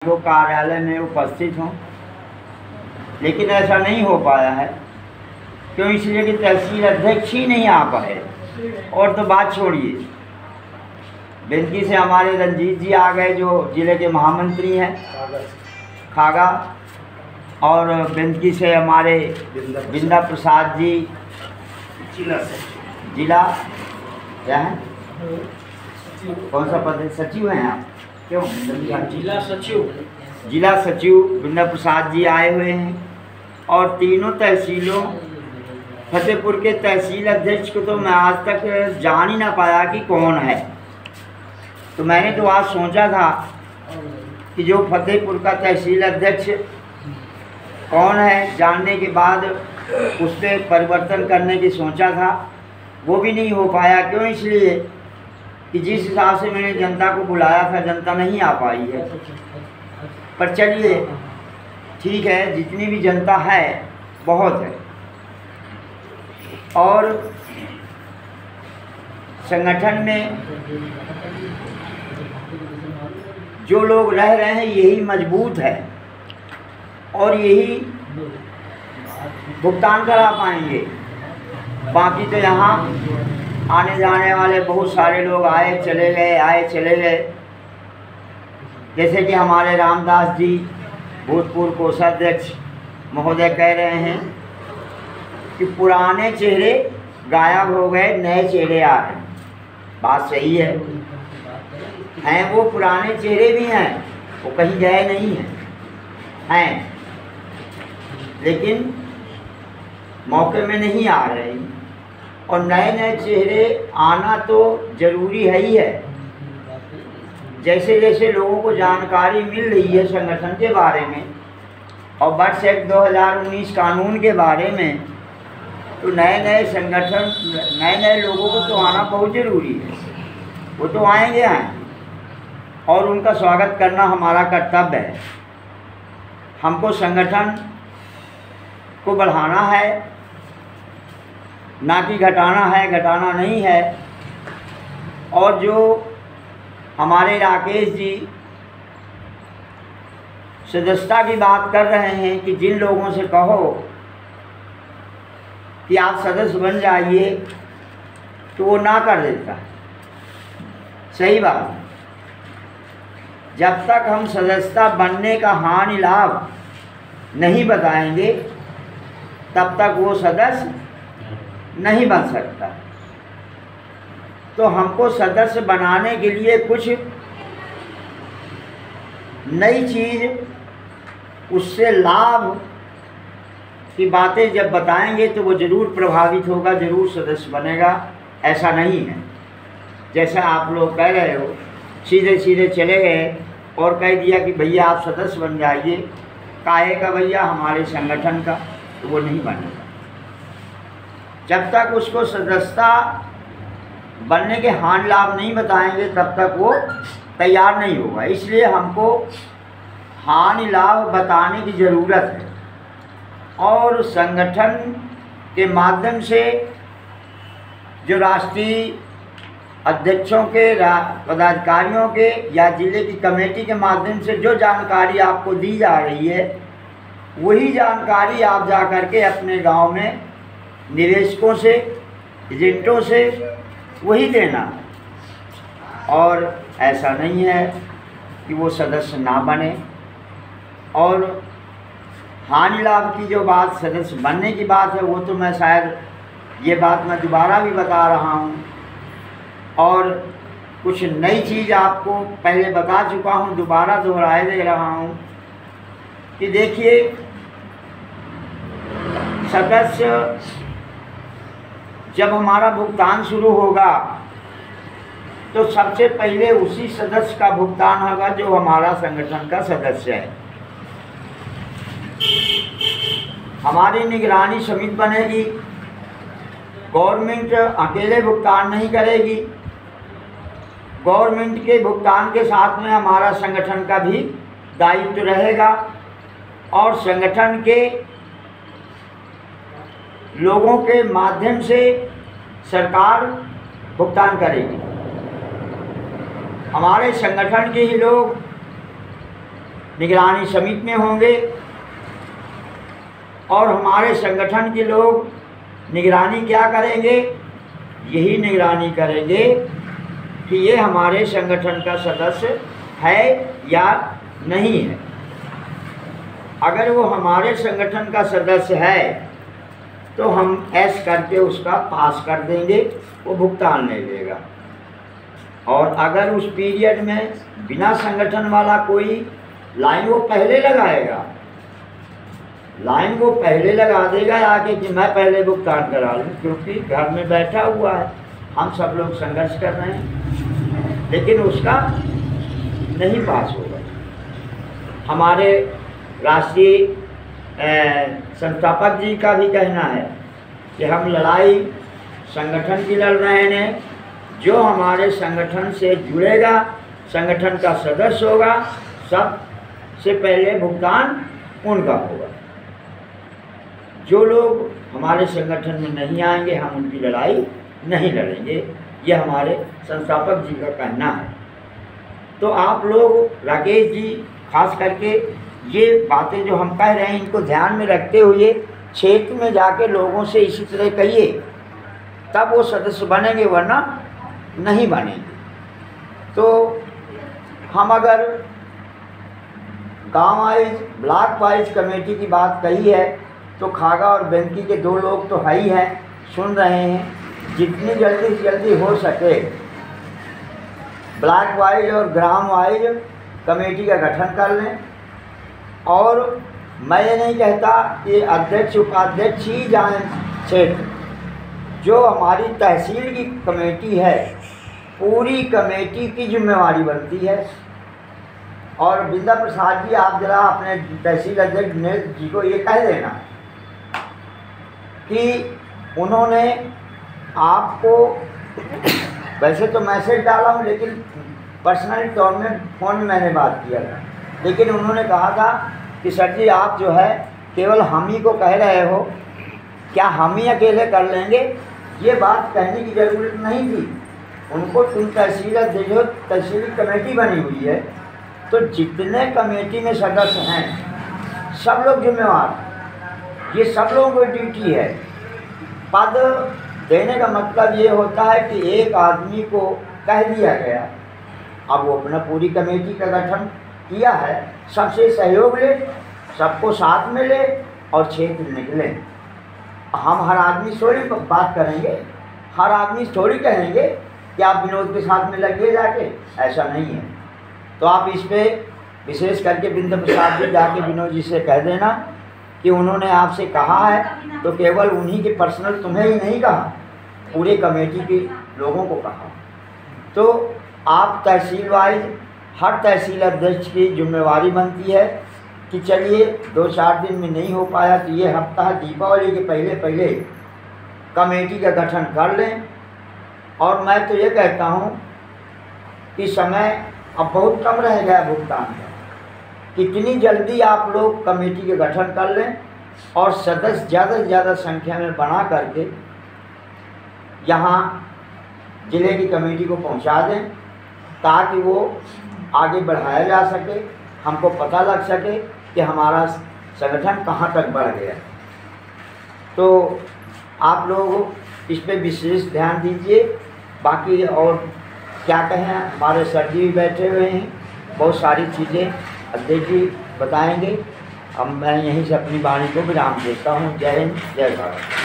तो कार्यालय में उपस्थित हों, लेकिन ऐसा नहीं हो पाया है। क्यों? इसलिए कि तहसील अध्यक्ष ही नहीं आ पाए। और तो बात छोड़िए, बेनकी से हमारे रंजीत जी आ गए जो जिले के महामंत्री हैं खागा, और बेनकी से हमारे बिंदा प्रसाद जी जिला क्या है, कौन सा पद है, सचिव हैं आप? क्यों? जिला सचिव बिंदा प्रसाद जी आए हुए हैं। और तीनों तहसीलों, फतेहपुर के तहसील अध्यक्ष को तो मैं आज तक जान ही ना पाया कि कौन है। तो मैंने तो आज सोचा था कि जो फतेहपुर का तहसील अध्यक्ष कौन है, जानने के बाद उस पर परिवर्तन करने की सोचा था, वो भी नहीं हो पाया। क्यों? इसलिए कि जिस हिसाब से मैंने जनता को बुलाया था, जनता नहीं आ पाई है। पर चलिए ठीक है, जितनी भी जनता है बहुत है। और संगठन में जो लोग रह रहे हैं यही मजबूत है और यही भुगतान करा पाएंगे। बाकी तो यहाँ आने जाने वाले बहुत सारे लोग आए चले गए। जैसे कि हमारे रामदास जी भूतपूर्व कोषाध्यक्ष महोदय कह रहे हैं कि पुराने चेहरे गायब हो गए, नए चेहरे आ रहे हैं। बात सही है, हैं वो पुराने चेहरे भी हैं, वो कहीं गए नहीं हैं, लेकिन मौके में नहीं आ रहे। और नए चेहरे आना तो ज़रूरी है ही है। जैसे जैसे लोगों को जानकारी मिल रही है संगठन के बारे में और वर्ष 2019 कानून के बारे में, तो नए संगठन, नए लोगों को तो आना बहुत ज़रूरी है। वो तो आएंगे और उनका स्वागत करना हमारा कर्तव्य है। हमको संगठन को बढ़ाना है, ना कि घटाना है, घटाना नहीं है। और जो हमारे राकेश जी सदस्यता की बात कर रहे हैं कि जिन लोगों से कहो कि आप सदस्य बन जाइए तो वो ना कर देता है। सही बात है, जब तक हम सदस्यता बनने का हानि लाभ नहीं बताएंगे तब तक वो सदस्य नहीं बन सकता। तो हमको सदस्य बनाने के लिए कुछ नई चीज़, उससे लाभ की बातें जब बताएंगे तो वो ज़रूर प्रभावित होगा, ज़रूर सदस्य बनेगा। ऐसा नहीं है जैसा आप लोग कह रहे हो, सीधे सीधे चले गए और कह दिया कि भैया आप सदस्य बन जाइए। काहे का भैया? हमारे संगठन का। तो वो नहीं बनेगा जब तक उसको सदस्यता बनने के हानि लाभ नहीं बताएंगे, तब तक वो तैयार नहीं होगा। इसलिए हमको हानि लाभ बताने की ज़रूरत है। और संगठन के माध्यम से जो राष्ट्रीय अध्यक्षों के, पदाधिकारियों के या जिले की कमेटी के माध्यम से जो जानकारी आपको दी जा रही है, वही जानकारी आप जा कर के अपने गांव में निवेशकों से, एजेंटों से वही देना है। और ऐसा नहीं है कि वो सदस्य ना बने। और हानि लाभ की जो बात, सदस्य बनने की बात है, वो तो मैं शायद ये बात मैं दोबारा भी बता रहा हूँ। और कुछ नई चीज़ आपको पहले बता चुका हूँ, दोबारा दोहराए दे रहा हूँ कि देखिए, सदस्य जब हमारा भुगतान शुरू होगा तो सबसे पहले उसी सदस्य का भुगतान होगा जो हमारा संगठन का सदस्य है। हमारी निगरानी समिति बनेगी, गवर्नमेंट अकेले भुगतान नहीं करेगी। गवर्नमेंट के भुगतान के साथ में हमारा संगठन का भी दायित्व रहेगा और संगठन के लोगों के माध्यम से सरकार भुगतान करेगी। हमारे संगठन के ही लोग निगरानी समिति में होंगे और हमारे संगठन के लोग निगरानी क्या करेंगे, यही निगरानी करेंगे कि ये हमारे संगठन का सदस्य है या नहीं है। अगर वो हमारे संगठन का सदस्य है तो हम ऐस करके उसका पास कर देंगे, वो भुगतान नहीं देगा। और अगर उस पीरियड में बिना संगठन वाला कोई लाइन वो पहले लगाएगा, लाइन वो पहले लगा देगा आके कि मैं पहले भुगतान करा लूँ, क्योंकि घर में बैठा हुआ है, हम सब लोग संघर्ष कर रहे हैं, लेकिन उसका नहीं पास होगा। हमारे राष्ट्रीय संस्थापक जी का भी कहना है कि हम लड़ाई संगठन की लड़ रहे हैं। जो हमारे संगठन से जुड़ेगा, संगठन का सदस्य होगा, सबसे पहले भुगतान उनका होगा। जो लोग हमारे संगठन में नहीं आएंगे, हम उनकी लड़ाई नहीं लड़ेंगे, ये हमारे संस्थापक जी का कहना है। तो आप लोग, राकेश जी खास करके, ये बातें जो हम कह रहे हैं इनको ध्यान में रखते हुए क्षेत्र में जाके लोगों से इसी तरह कहिए, तब वो सदस्य बनेंगे, वरना नहीं बनेंगे। तो हम अगर गांव वाइज, ब्लॉक वाइज कमेटी की बात कही है तो खागा और बेंकी के 2 लोग तो है ही हैं, सुन रहे हैं। जितनी जल्दी से जल्दी हो सके ब्लॉक वाइज और ग्राम वाइज कमेटी का गठन कर लें। और मैं ये नहीं कहता कि अध्यक्ष उपाध्यक्ष ही जाएं क्षेत्र, जो हमारी तहसील की कमेटी है पूरी कमेटी की जिम्मेवारी बनती है। और बिंदा प्रसाद जी, आप जरा अपने तहसील अध्यक्ष दिनेश जी को ये कह देना कि उन्होंने आपको, वैसे तो मैसेज डाला हूँ लेकिन पर्सनली तौर में फ़ोन में मैंने बात किया था, लेकिन उन्होंने कहा था कि सर जी आप जो है केवल हम ही को कह रहे हो, क्या हम ही अकेले कर लेंगे? ये बात कहने की ज़रूरत नहीं थी उनको। तुम तहसील अध्यक्ष, तहसील कमेटी बनी हुई है, तो जितने कमेटी में सदस्य हैं सब लोग जिम्मेवार, ये सब लोगों की ड्यूटी है। पद देने का मतलब ये होता है कि एक आदमी को कह दिया गया, अब वो अपना पूरी कमेटी का गठन किया है, सबसे सहयोग ले, सबको साथ में ले और क्षेत्र निकले। हम हर आदमी थोड़ी बात करेंगे, हर आदमी थोड़ी कहेंगे कि आप विनोद के साथ में लगिए जाके, ऐसा नहीं है। तो आप इस पे विशेष करके बिंदा प्रसाद जी जाके विनोद जी से कह देना कि उन्होंने आपसे कहा है, तो केवल उन्हीं के पर्सनल तुम्हें ही नहीं कहा, पूरे कमेटी के लोगों को कहा। तो आप तहसील वाइज हर तहसील अध्यक्ष की जिम्मेवारी बनती है कि चलिए 2-4 दिन में नहीं हो पाया तो ये हफ्ता दीपावली के पहले पहले कमेटी का गठन कर लें। और मैं तो ये कहता हूँ कि समय अब बहुत कम रह गया भुगतान का, कितनी जल्दी आप लोग कमेटी के गठन कर लें और सदस्य ज़्यादा से ज़्यादा संख्या में बना करके यहाँ ज़िले की कमेटी को पहुँचा दें, ताकि वो आगे बढ़ाया जा सके, हमको पता लग सके कि हमारा संगठन कहाँ तक बढ़ गया। तो आप लोग इस पे विशेष ध्यान दीजिए। बाकी और क्या कहें, हमारे सर जी भी बैठे हुए हैं, बहुत सारी चीज़ें अध्यक्ष जी बताएंगे। अब मैं यहीं से अपनी वाणी को विराम देता हूँ। जय हिंद, जय भारत।